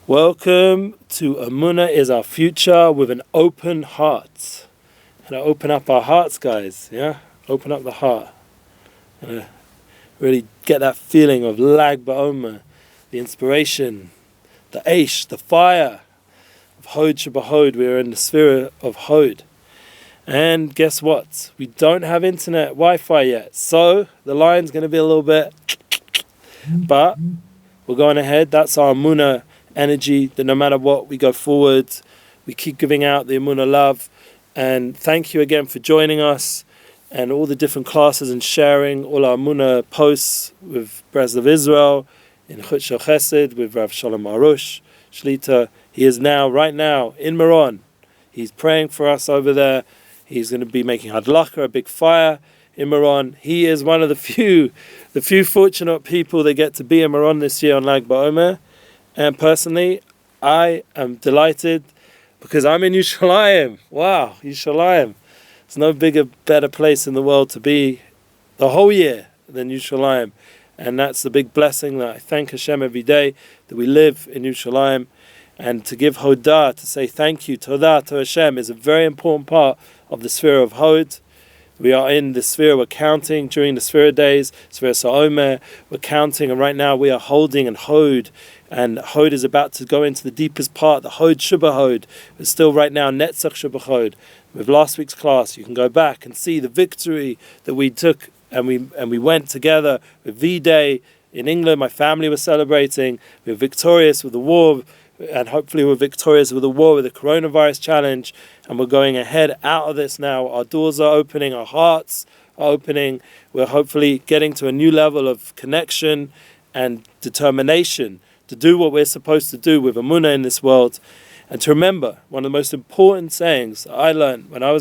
Welcome to Emuna is Our Future with an open heart. And open up our hearts, guys, yeah? Open up the heart. And really get that feeling of Lag BaOmer, the inspiration, the Aish, the fire of Hod Shebahod. We are in the Sefirat of Hod. And guess what? We don't have internet Wi-Fi yet. So the line's going to be a little bit... But we're going ahead. That's our Emuna energy, that no matter what, we go forward. We keep giving out the Emuna love. And thank you again for joining us and all the different classes and sharing all our Emuna posts with Breslev Israel, in Chutz Chesed with Rav Shalom Arush, Shlita. He is now, right now, in Meron. He's praying for us over there. He's going to be making hadlaka, a big fire in Meron. He is one of the few fortunate people that get to be in Meron this year on Lag BaOmer. And personally, I am delighted because I'm in Yerushalayim. Wow, Yerushalayim. There's no bigger, better place in the world to be the whole year than Yerushalayim. And that's the big blessing that I thank Hashem every day that we live in Yerushalayim. And to give Hodah, to say thank you, Todah to Hashem, is a very important part of the sphere of Hod. We are in the sphere, we're counting during the Sefirat days, Sefirat HaOmer, we're counting, and right now we are holding and Hod. And Hod is about to go into the deepest part, the Hod Shebahod. We're still right now Netzach Shebahod. With last week's class, you can go back and see the victory that we took, and we went together with V-Day in England. My family was celebrating. We were victorious with the war, and hopefully we're victorious with the war with the coronavirus challenge. And we're going ahead out of this now. Our doors are opening, our hearts are opening. We're hopefully getting to a new level of connection and determination to do what we're supposed to do with Emuna in this world. And to remember, one of the most important sayings I learned when I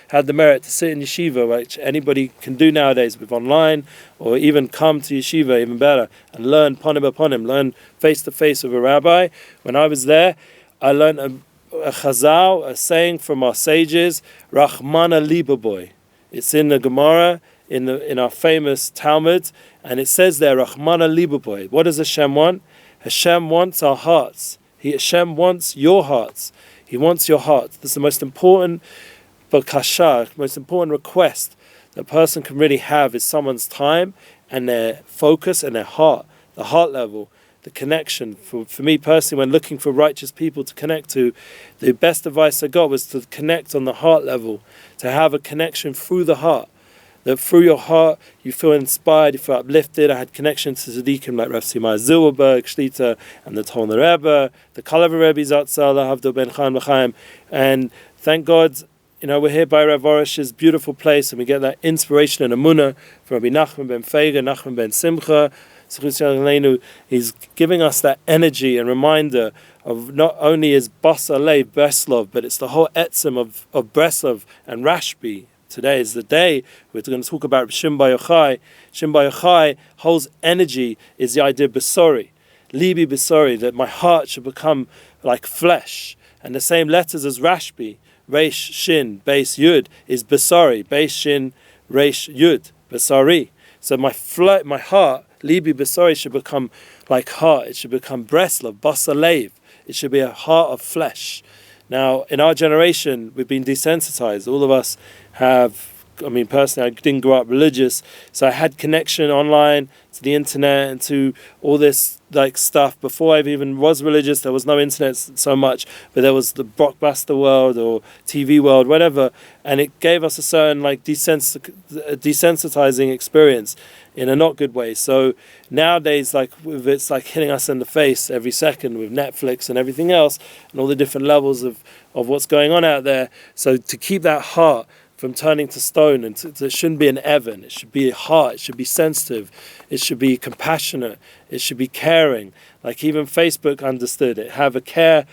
had the merit to sit in yeshiva, which anybody can do nowadays with online, or even come to yeshiva, even better, and learn ponim uponim, learn face-to-face with a rabbi. When I was there, I learned a chazal, a saying from our sages, Rachmana libaboy. It's in the Gemara, in our famous Talmud, and it says there, Rachmana libaboy. What does Hashem want? Hashem wants our hearts. Hashem wants your hearts. He wants your heart. This is the most important bakasha, most important request that a person can really have, is someone's time and their focus and their heart, the heart level, the connection. For me personally, when looking for righteous people to connect to, the best advice I got was to connect on the heart level, to have a connection through the heart. That through your heart you feel inspired, you feel uplifted. I had connections to Tzaddikim like Rav Simai Zilberberg, Shlita, and the Tolner Rebbe, the Kalev Rebbe Zatzal, Havdil Ben Chaim L'Chaim. And thank God, we're here by Rav Arush's beautiful place, and we get that inspiration and Emuna from Rabbi Nachman Ben Feiga, Nachman Ben Simcha. He's giving us that energy and reminder of not only is Basa Lev Breslev, but it's the whole etzem of Breslev and Rashbi. Today is the day we're going to talk about Shem BaYochai. Shem BaYochai holds energy, is the idea of Besori. Libi Besori, that my heart should become like flesh. And the same letters as Rashbi, Reish, Shin, Beis, Yud, is Besori. Beis, Shin, Reish, Yud, Besori. So my heart, Libi Besori, should become like heart. It should become Breslev, Basalev. It should be a heart of flesh. Now, in our generation, we've been desensitized. All of us personally, I didn't grow up religious, so I had connection online to the internet and to all this stuff. Before I even was religious, there was no internet so much, but there was the blockbuster world or TV world, whatever, and it gave us a certain desensitizing experience in a not good way. So nowadays, it's like hitting us in the face every second with Netflix and everything else, and all the different levels of what's going on out there. So to keep that heart from turning to stone, and it shouldn't be an Evan, it should be a heart, it should be sensitive, it should be compassionate, it should be caring. Like even Facebook understood it. Have a care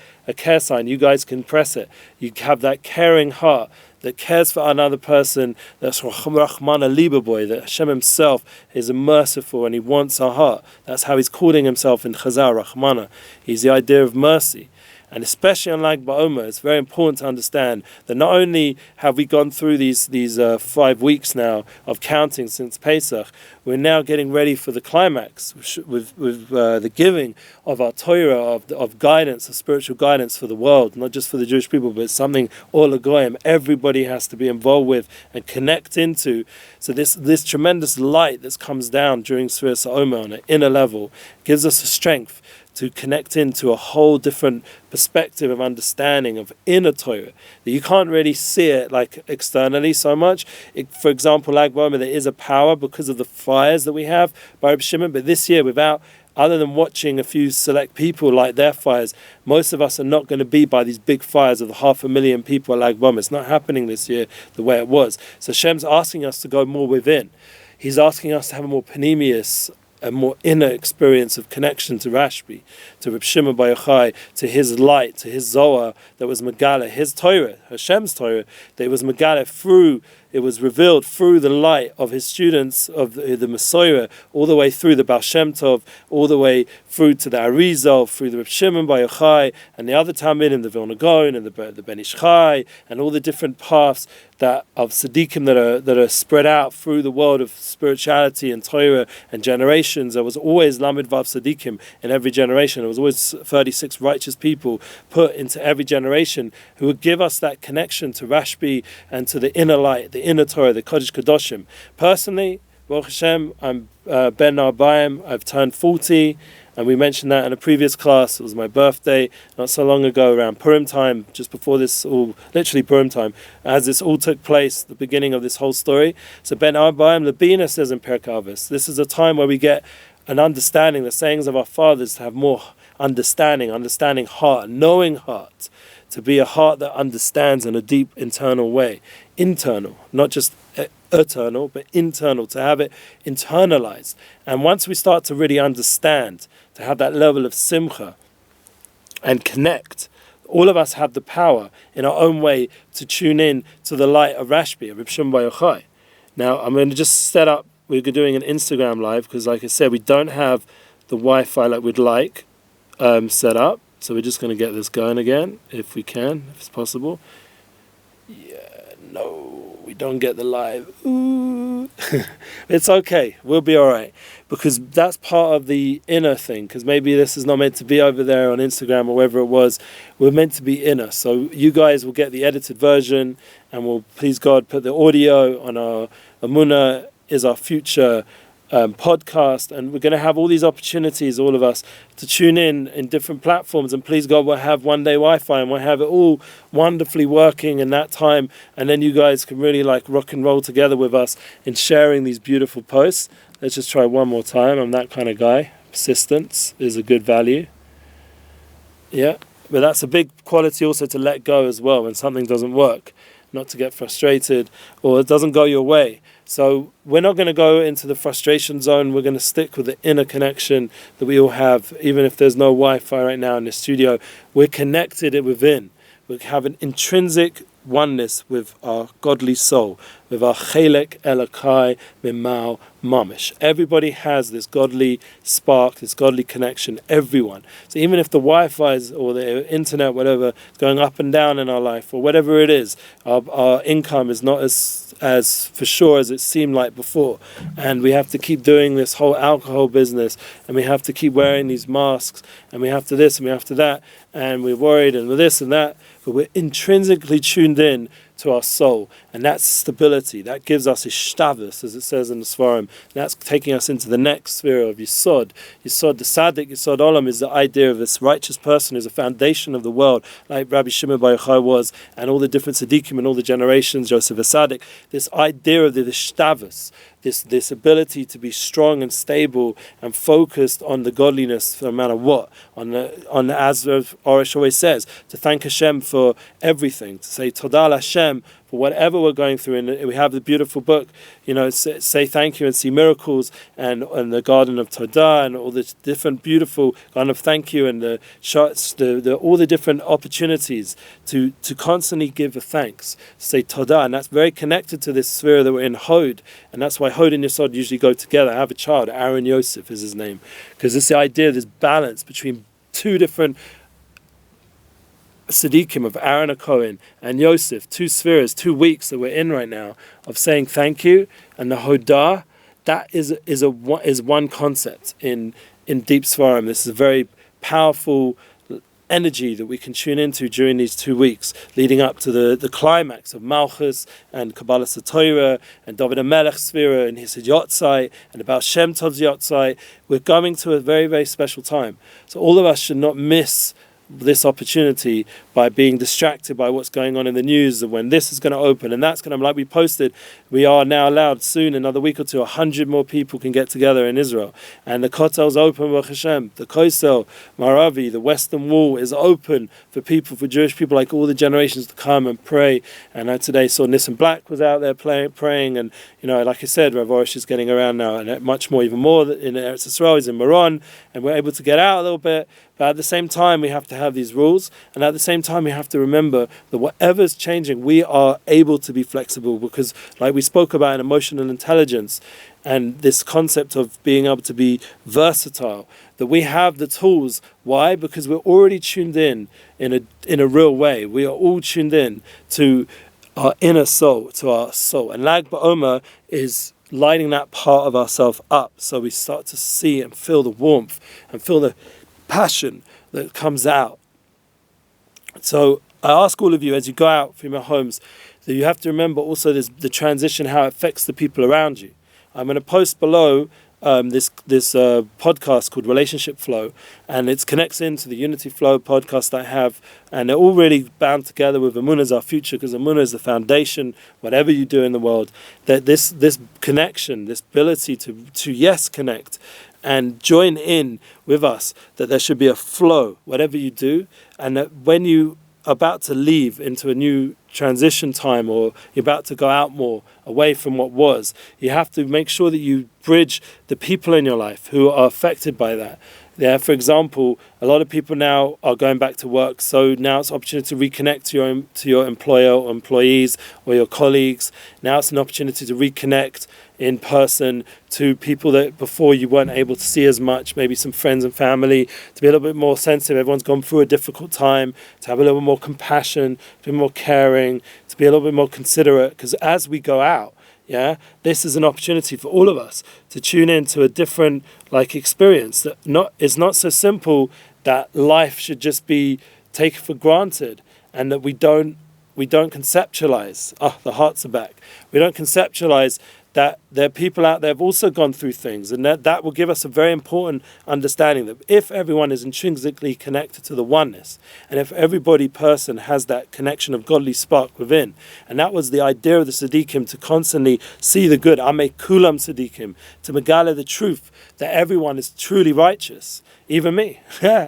sign, you guys can press it. You have that caring heart that cares for another person, that's Rachmana Libaboy, that Hashem himself is merciful and he wants our heart. That's how he's calling himself in Chazal, Rachmana. He's the idea of mercy. And especially on Lag BaOmer, it's very important to understand that not only have we gone through these 5 weeks now of counting since Pesach, we're now getting ready for the climax with the giving of our Torah, of guidance, of spiritual guidance for the world, not just for the Jewish people, but it's something all Goyim, everybody has to be involved with and connect into. So this tremendous light that comes down during Sefirat HaOmer on an inner level gives us the strength to connect into a whole different perspective of understanding of inner Torah, that you can't really see it like externally so much. For example, Lag BaOmer, there is a power because of the fires that we have by Rabbi Shimon, but this year, other than watching a few select people light their fires, most of us are not going to be by these big fires of the 500,000 people at Lag BaOmer. It's not happening this year the way it was. So Hashem's asking us to go more within. He's asking us to have a more panemius, a more inner experience of connection to Rashbi, to Reb Shimon Bar Yochai, to his light, to his Zohar that was Megala, his Torah, Hashem's Torah, that was Megala through, it was revealed through the light of his students, of the Messiah, all the way through the Baal Shem Tov, all the way through to the Arizal, through the Reb Shimon Bar Yochai, and the other Talmidim, the Vilna Gaon, and the Ben Ish Chai, and all the different paths that of Tzaddikim that are spread out through the world of spirituality and Torah and generations. There was always Lamed Vav Tzaddikim in every generation. There was always 36 righteous people put into every generation who would give us that connection to Rashbi and to the inner light, the inner Torah, the Kodesh Kadoshim. Personally, Baruch Hashem, I'm Ben Arbaim. I've turned 40. And we mentioned that in a previous class. It was my birthday not so long ago, around Purim time, just before this all, literally Purim time, as this all took place, the beginning of this whole story. So Ben Arbaim, the Bina says in Perek Avos, this is a time where we get an understanding, the sayings of our fathers, to have more understanding heart, knowing heart, to be a heart that understands in a deep internal way. Internal, not just eternal, but internal, to have it internalized. And once we start to really understand, to have that level of simcha and connect, all of us have the power in our own way to tune in to the light of Rashbi, of Reb Shimon Bar Yochai. Now, I'm going to just set up, we're doing an Instagram live, because like I said, we don't have the Wi-Fi like we'd like set up. So we're just going to get this going again, if we can, if it's possible. No, we don't get the live. Ooh. It's okay. We'll be all right. Because that's part of the inner thing. Because maybe this is not meant to be over there on Instagram or wherever it was. We're meant to be inner. So you guys will get the edited version. And we'll, please God, put the audio on our Emuna is our future podcast, and we're going to have all these opportunities, all of us, to tune in different platforms, and please God, we'll have one day Wi-Fi, and we'll have it all wonderfully working in that time, and then you guys can really like rock and roll together with us in sharing these beautiful posts. Let's just try one more time. I'm that kind of guy. Persistence is a good value. Yeah, but that's a big quality also, to let go as well when something doesn't work, not to get frustrated or it doesn't go your way. So we're not going to go into the frustration zone. We're going to stick with the inner connection that we all have, even if there's no Wi-Fi right now in the studio. We're connected within. We have an intrinsic oneness with our godly soul, with our chelek Elokai Mimau Mamish. Everybody has this godly spark, this godly connection, everyone. So even if the Wi-Fi or the internet, whatever, is going up and down in our life, or whatever it is, our income is not as for sure as it seemed like before, and we have to keep doing this whole alcohol business, and we have to keep wearing these masks, and we have to this and we have to that, and we're worried and we're this and that, but we're intrinsically tuned in to our soul, and that's stability. That gives us ishtavus, as it says in the Svarim. That's taking us into the next sphere of Yisod. Yisod, the Tzaddik, Yisod Olam, is the idea of this righteous person who's a foundation of the world, like Rabbi Shimon Bar Yochai was, and all the different Tzaddikim and all the generations, Joseph Tzaddik. This idea of the ishtavus, this ability to be strong and stable and focused on the godliness no matter what, on as Arush always says, to thank Hashem for everything, to say Todah Hashem for whatever we're going through. And we have the beautiful book, say thank you and see miracles, and the Garden of Todah, and all the different beautiful Garden of Thank You, and the shots, all the different opportunities to constantly give a thanks, say Todah, and that's very connected to this sphere that we're in, Hod, and that's why Hod and Yesod usually go together. I have a child, Aaron Yosef is his name, because it's the idea of this balance between two different Siddiqim of Aaron Cohen and Yosef, 2 spheres, 2 weeks that we're in right now of saying thank you, and the Hodah, that is one concept in deep Svarim. This is a very powerful energy that we can tune into during these 2 weeks leading up to the climax of Malchus and Kabbalah Satorah and David HaMelech Sphira and his Yotzai and about Shem Tov's Yotzai. We're going to a very, very special time. So all of us should not miss this opportunity by being distracted by what's going on in the news and when this is going to open and that's going to, like we posted, we are now allowed soon, another week or two, 100 more people can get together in Israel, and the Kotel's open with Hashem, the Kosel, Maravi, the Western Wall is open for people, for Jewish people, like all the generations to come and pray. And I today saw Nissan Black was out there praying, and like I said, Rav Arush is getting around now, and much more, even more in Eretz Yisrael, he's in Meron, and we're able to get out a little bit. But at the same time, we have to have these rules, and at the same time, we have to remember that whatever's changing, we are able to be flexible, because like we spoke about in emotional intelligence and this concept of being able to be versatile, that we have the tools. Why? Because we're already tuned in a real way. We are all tuned in to our inner soul, to our soul. And Lag BaOmer is lighting that part of ourselves up, so we start to see and feel the warmth and feel the passion that comes out. So I ask all of you, as you go out from your homes, that you have to remember also the transition, how it affects the people around you. I'm going to post below this podcast called Relationship Flow, and it connects into the Unity Flow podcast I have, and they're all really bound together with Emuna is our future, because Emuna is the foundation, whatever you do in the world, that this connection, this ability to yes, connect and join in with us, that there should be a flow, whatever you do, and that when you are about to leave into a new transition time, or you're about to go out more away from what was, you have to make sure that you bridge the people in your life who are affected by that. Yeah, for example, a lot of people now are going back to work, so now it's an opportunity to reconnect to your employer or employees or your colleagues. Now it's an opportunity to reconnect in person to people that before you weren't able to see as much, maybe some friends and family, to be a little bit more sensitive. Everyone's gone through a difficult time, to have a little bit more compassion, to be more caring, to be a little bit more considerate, because as we go out, this is an opportunity for all of us to tune into a different experience. That it's not so simple that life should just be taken for granted, and that we don't conceptualize. The hearts are back. We don't conceptualize that there are people out there who have also gone through things, and that will give us a very important understanding that if everyone is intrinsically connected to the oneness, and if person has that connection of godly spark within, and that was the idea of the Siddiqim, to constantly see the good, Amei Kulam Siddiqim, to megala the truth, that everyone is truly righteous. Even me,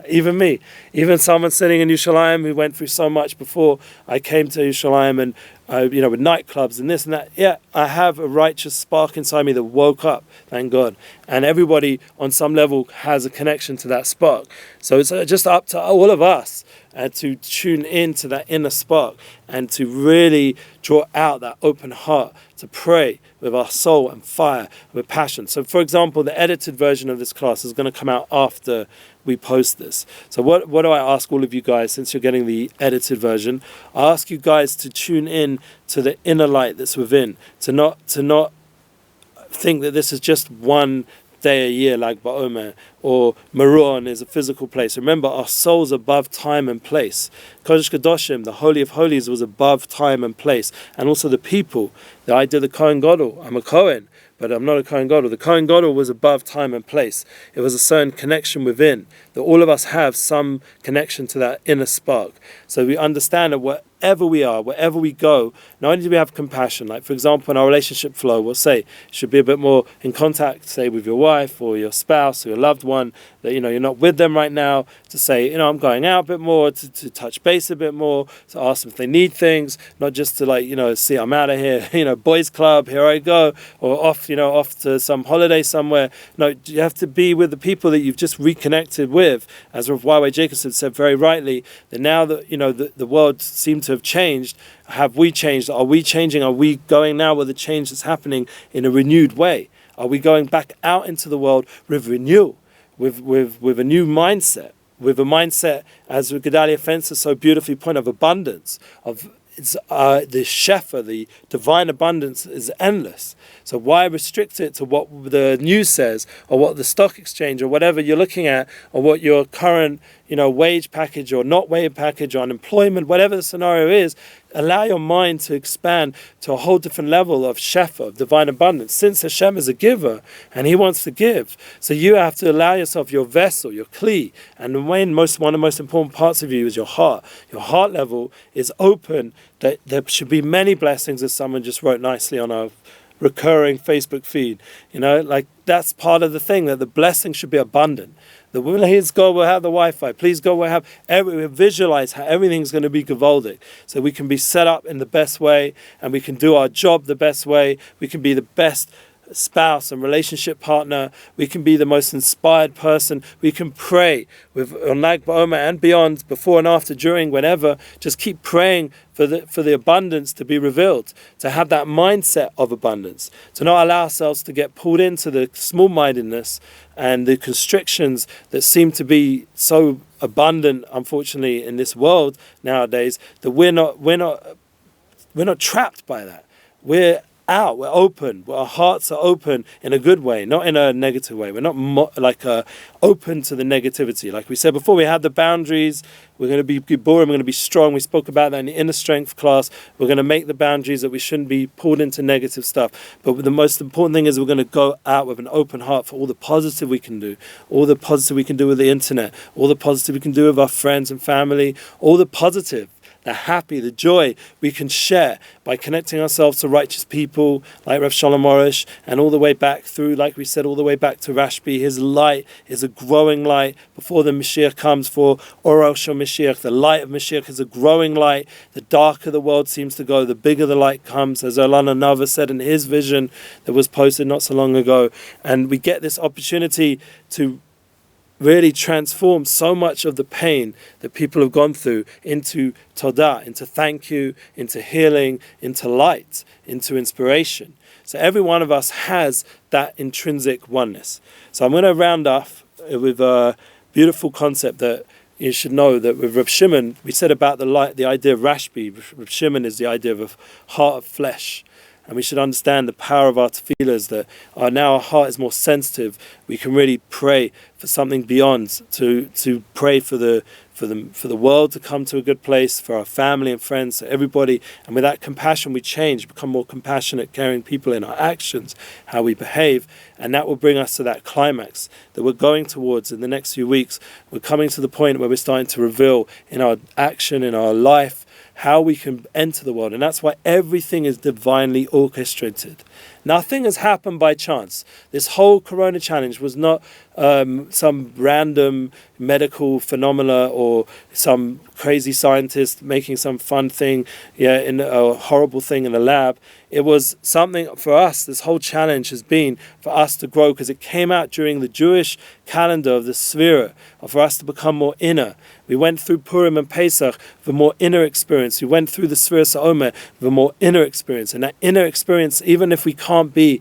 even me. Even someone sitting in Yerushalayim who went through so much before I came to Yerushalayim, and with nightclubs and this and that. Yeah, I have a righteous spark inside me that woke up, thank God. And everybody on some level has a connection to that spark. So it's just up to all of us to tune into that inner spark and to really draw out that open heart, to pray with our soul and fire, with passion. So for example, the edited version of this class is going to come out after we post this. So what do I ask all of you guys, since you're getting the edited version? I ask you guys to tune in to the inner light that's within, to not think that this is just one day a year, like BaOmer, or Meron is a physical place. Remember, our soul's above time and place. Kodesh Kadoshim, the Holy of Holies, was above time and place. And also the people, the idea of the Kohen Gadol. I'm a Kohen, but I'm not a Kohen Gadol. The Kohen Gadol was above time and place. It was a certain connection within, that all of us have some connection to that inner spark. So we understand that wherever we are, wherever we go, not only do we have compassion, like for example in our relationship flow, we'll say you should be a bit more in contact, say with your wife or your spouse or your loved one, that you're not with them right now, to say I'm going out a bit more, to touch base a bit more, to ask them if they need things, not just to see I'm out of here, boys club, here I go, or off to some holiday somewhere. No, you have to be with the people that you've just reconnected with, as Rav Y.Y. Jacobson said very rightly, that now that the world seems to have changed. Have we changed? Are we changing? Are we going now with the change that's happening in a renewed way? Are we going back out into the world with renewal, with a new mindset, with a mindset, as Gedalia Fencer so beautifully pointed, of abundance, of the shefa, the divine abundance is endless. So why restrict it to what the news says, or what the stock exchange, or whatever you're looking at, or what your current, wage package or not wage package, or unemployment, whatever the scenario is? Allow your mind to expand to a whole different level of shefa, of divine abundance. Since Hashem is a giver and He wants to give, so you have to allow yourself, your vessel, your kli, and one of the most important parts of you is your heart. Your heart level is open. That there should be many blessings, as someone just wrote nicely on our recurring Facebook feed. That's part of the thing, that the blessing should be abundant. Please God will have the Wi-Fi. Please God will have visualize how everything's going to be gewaldic. So we can be set up in the best way, and we can do our job the best way. We can be the best spouse and relationship partner. We can be the most inspired person. We can pray on Lag BaOmer and beyond, before and after, during, whenever. Just keep praying for the abundance to be revealed, to have that mindset of abundance, to not allow ourselves to get pulled into the small-mindedness and the constrictions that seem to be so abundant, unfortunately, in this world nowadays, that we're not trapped by that. We're out, we're open, our hearts are open in a good way, not in a negative way. We're not open to the negativity. Like we said before, we have the boundaries. We're going to be boring, we're going to be strong. We spoke about that in the inner strength class. We're going to make the boundaries that we shouldn't be pulled into negative stuff. But the most important thing is we're going to go out with an open heart for all the positive we can do, all the positive we can do with the internet, all the positive we can do with our friends and family, all the positive, the happy, the joy we can share by connecting ourselves to righteous people like Rav Shalom Arush, and all the way back through, like we said, all the way back to Rashbi. His light is a growing light before the Mashiach comes. For Arush or Mashiach, the light of Mashiach is a growing light. The darker the world seems to go, the bigger the light comes, as Olana Nava said in his vision that was posted not so long ago. And we get this opportunity to really transform so much of the pain that people have gone through into todah, into thank you, into healing, into light, into inspiration. So every one of us has that intrinsic oneness. So I'm going to round off with a beautiful concept that you should know, that with Reb Shimon, we said about the light, the idea of Rashbi. Reb Shimon is the idea of a heart of flesh. And we should understand the power of our tefillahs, that now our heart is more sensitive. We can really pray for something beyond, to pray for the world to come to a good place, for our family and friends, for everybody. And with that compassion, we change, become more compassionate, caring people in our actions, how we behave. And that will bring us to that climax that we're going towards in the next few weeks. We're coming to the point where we're starting to reveal in our action, in our life, how we can enter the world. And that's why everything is divinely orchestrated. Nothing has happened by chance. This whole Corona challenge was not some random medical phenomena or some crazy scientist making some fun thing, in a horrible thing in a lab. It was something for us. This whole challenge has been for us to grow, because it came out during the Jewish calendar of the Sefirat, for us to become more inner. We went through Purim and Pesach for more inner experience. We went through the Sefirat HaOmer for more inner experience. And that inner experience, even if we can't be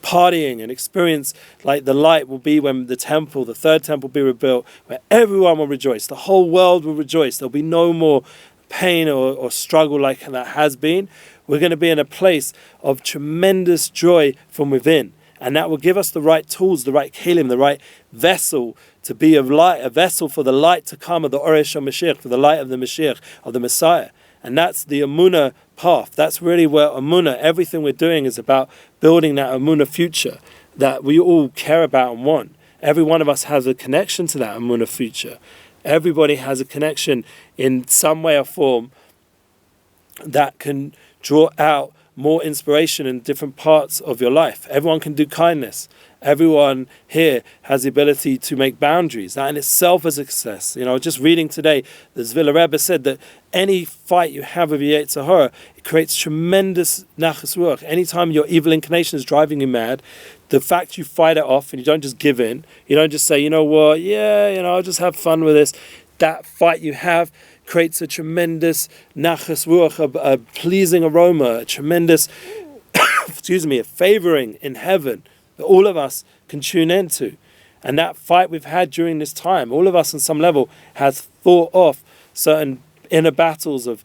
partying and experience like the light will be when the third temple will be rebuilt, where everyone will rejoice, the whole world will rejoice. There'll be no more pain or struggle like that has been. We're going to be in a place of tremendous joy from within, and that will give us the right tools, the right kelim, the right vessel to be of light, a vessel for the light to come of the Arush Mashiach, for the light of the Mashiach, of the Messiah. And that's the Emuna path. That's really where Emuna, everything we're doing is about building that Emuna future that we all care about and want. Every one of us has a connection to that Emuna future. Everybody has a connection in some way or form that can draw out more inspiration in different parts of your life. Everyone can do kindness. Everyone here has the ability to make boundaries. That in itself is a success. Just reading today, the Zvila Rebbe said that any fight you have with your Yetzer Hara, it creates tremendous nachas ruach. Anytime your evil inclination is driving you mad, the fact you fight it off and you don't just give in, you don't just say, you know what, I'll just have fun with this. That fight you have creates a tremendous nachas ruach, a pleasing aroma, a tremendous, a favoring in heaven that all of us can tune into. And that fight we've had during this time, all of us on some level has fought off certain inner battles of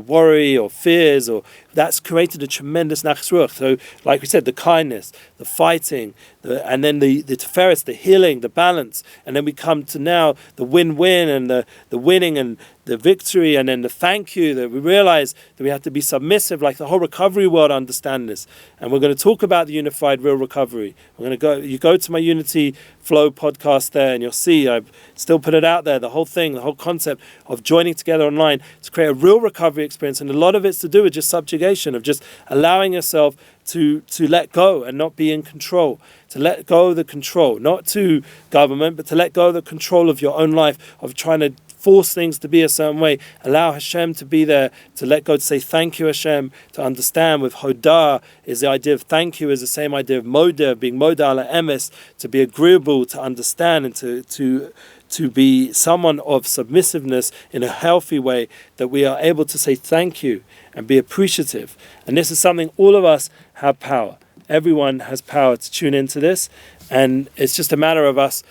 worry or fears, or that's created a tremendous nachas ruach. So, like we said, the kindness, the fighting, and then the Sefirat, the healing, the balance, and then we come to now the win-win and the winning and the victory, and then the thank you, that we realize that we have to be submissive, like the whole recovery world understand this. And we're going to talk about the unified real recovery. You go to my Unity Flow podcast there, and you'll see I've still put it out there, the whole thing, the whole concept of joining together online to create a real recovery experience. And a lot of it's to do with just subjugation, of just allowing yourself to let go and not be in control, to let go of the control, not to government, but to let go of the control of your own life, of trying to force things to be a certain way. Allow Hashem to be there, to let go, to say thank you Hashem, to understand with Hodah is the idea of thank you, is the same idea of Modah, being Modah ala emes, to be agreeable, to understand, and to be someone of submissiveness in a healthy way, that we are able to say thank you and be appreciative. And this is something all of us have power. Everyone has power to tune into this, and it's just a matter of us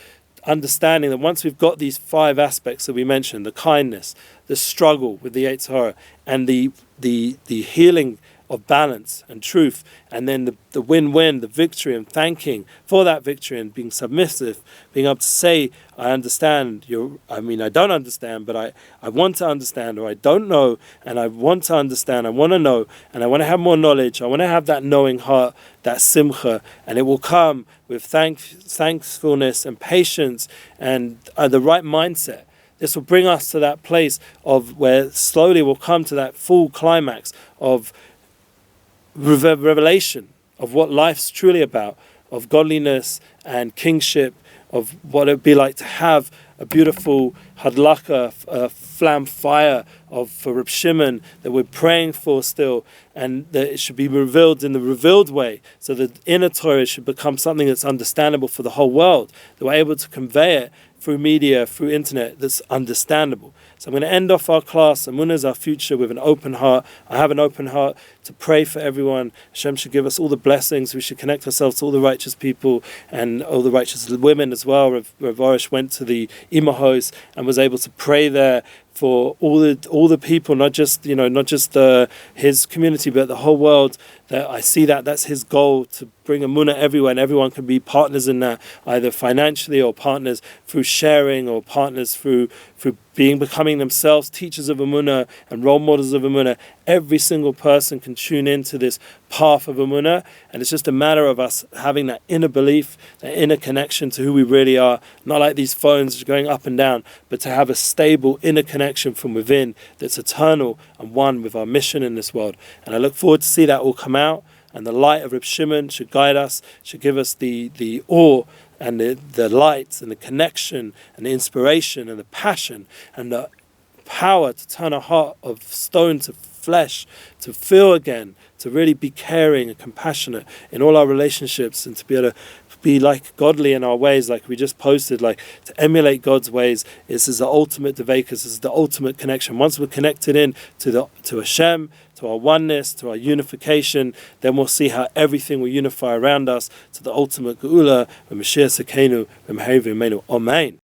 understanding that once we've got these 5 aspects that we mentioned, the kindness, the struggle with the Yetzer Hara, and the healing of balance and truth, and then the win-win, the victory, and thanking for that victory, and being submissive, being able to say, I understand, I don't understand, but I want to understand, or I don't know, and I want to understand, I want to know, and I want to have more knowledge, I want to have that knowing heart, that simcha, and it will come with thankfulness and patience and the right mindset. This will bring us to that place of where slowly we'll come to that full climax of revelation of what life's truly about, of godliness and kingship, of what it would be like to have a beautiful hadlaka, a flam fire for Reb Shimon that we're praying for still, and that it should be revealed in the revealed way, so that inner Torah should become something that's understandable for the whole world, that we're able to convey it through media, through internet, that's understandable. So I'm going to end off our class, Emuna is our future, with an open heart. I have an open heart to pray for everyone. Hashem should give us all the blessings. We should connect ourselves to all the righteous people and all the righteous women as well. Rav Arush went to the Imahos and was able to pray there for all the people, not just his community, but the whole world. That I see that's his goal, to bring Emuna everywhere, and everyone can be partners in that, either financially or partners through sharing, or partners through becoming themselves teachers of Emuna and role models of Emuna. Every single person can tune into this path of Emuna, and it's just a matter of us having that inner belief, that inner connection to who we really are, not like these phones going up and down, but to have a stable inner connection from within that's eternal and one with our mission in this world. And I look forward to see that all come out, and the light of Reb Shimon should guide us, should give us the awe and the light and the connection and the inspiration and the passion and the power to turn a heart of stone to flesh, to feel again, to really be caring and compassionate in all our relationships, and to be able to be like godly in our ways, like we just posted, like to emulate God's ways. This is the ultimate devekas, this is the ultimate connection. Once we're connected in to Hashem, to our oneness, to our unification, then we'll see how everything will unify around us to the ultimate geula, Mashiach Sekenu, Amen.